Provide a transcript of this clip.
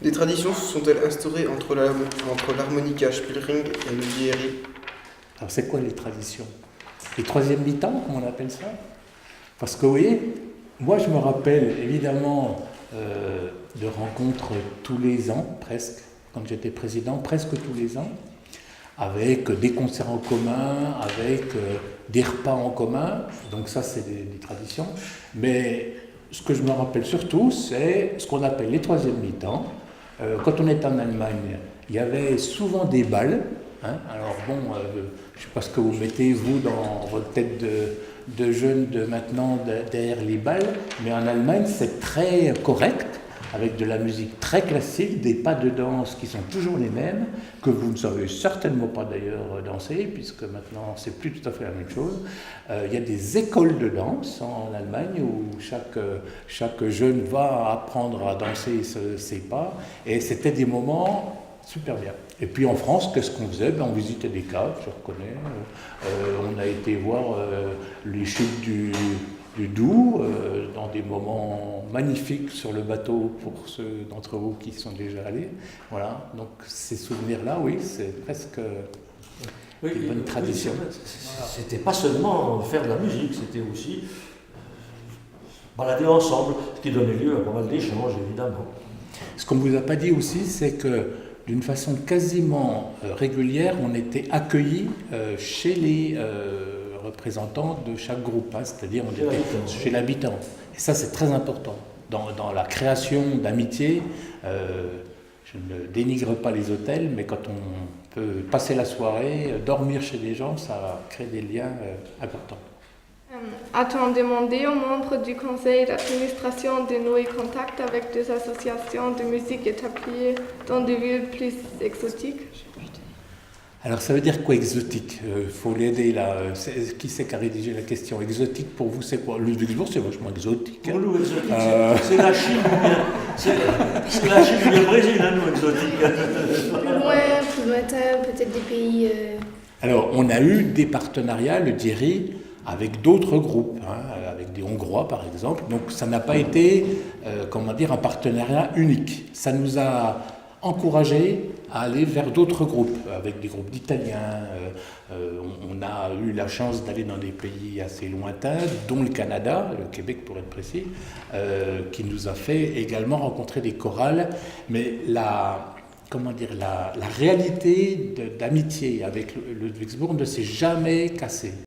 Des traditions se sont-elles instaurées entre l'harmonica Spielring et le Dieri? Alors c'est quoi les traditions? Les troisièmes mi-temps, comme on appelle ça? Parce que vous voyez, moi je me rappelle évidemment de rencontres tous les ans, presque, quand j'étais président, presque tous les ans, avec des concerts en commun, avec des repas en commun, donc ça c'est des traditions. Mais ce que je me rappelle surtout, c'est ce qu'on appelle les troisièmes mi-temps. Quand on est en Allemagne, il y avait souvent des bals. Hein. Alors bon, je ne sais pas ce que vous mettez, vous, dans votre tête de jeune de maintenant derrière les balles, mais en Allemagne, c'est très correct, avec de la musique très classique, des pas de danse qui sont toujours les mêmes, que vous ne savez certainement pas d'ailleurs danser, puisque maintenant c'est plus tout à fait la même chose. Il y a des écoles de danse en Allemagne où chaque jeune va apprendre à danser ses pas, et c'était des moments super bien. Et puis en France, qu'est-ce qu'on faisait? On visitait des caves, je reconnais. On a été voir les chutes du Doubs, dans des moments magnifiques sur le bateau pour ceux d'entre vous qui sont déjà allés. Voilà, donc ces souvenirs-là, oui, c'est presque oui, une bonne tradition. Oui, c'était pas seulement faire de la musique, c'était aussi balader ensemble, ce qui donnait lieu à pas mal d'échanges, évidemment. Ce qu'on ne vous a pas dit aussi, c'est que d'une façon quasiment régulière, on était accueillis chez les représentants de chaque groupe, hein, c'est-à-dire on était chez l'habitant. Et ça, c'est très important. Dans la création d'amitié, je ne dénigre pas les hôtels, mais quand on peut passer la soirée, dormir chez des gens, ça crée des liens importants. A-t-on demandé aux membres du conseil d'administration de nouer contact avec des associations de musique établies dans des villes plus exotiques? Alors ça veut dire quoi exotique? Faut l'aider là. Qui c'est qui a rédigé la question? Exotique pour vous c'est quoi? Le Luxembourg c'est vachement exotique. Pour nous exotique, c'est la Chine ou bien c'est la Chine ou bien le Brésil, hein, nous exotique. Plus lointain, peut-être des pays. Alors on a eu des partenariats, le Dieri, avec d'autres groupes, hein, avec des Hongrois par exemple. Donc ça n'a pas été, un partenariat unique. Ça nous a encouragés à aller vers d'autres groupes, avec des groupes d'Italiens. On a eu la chance d'aller dans des pays assez lointains, dont le Canada, le Québec pour être précis, qui nous a fait également rencontrer des chorales. Mais la réalité d'amitié avec le Luxembourg ne s'est jamais cassée.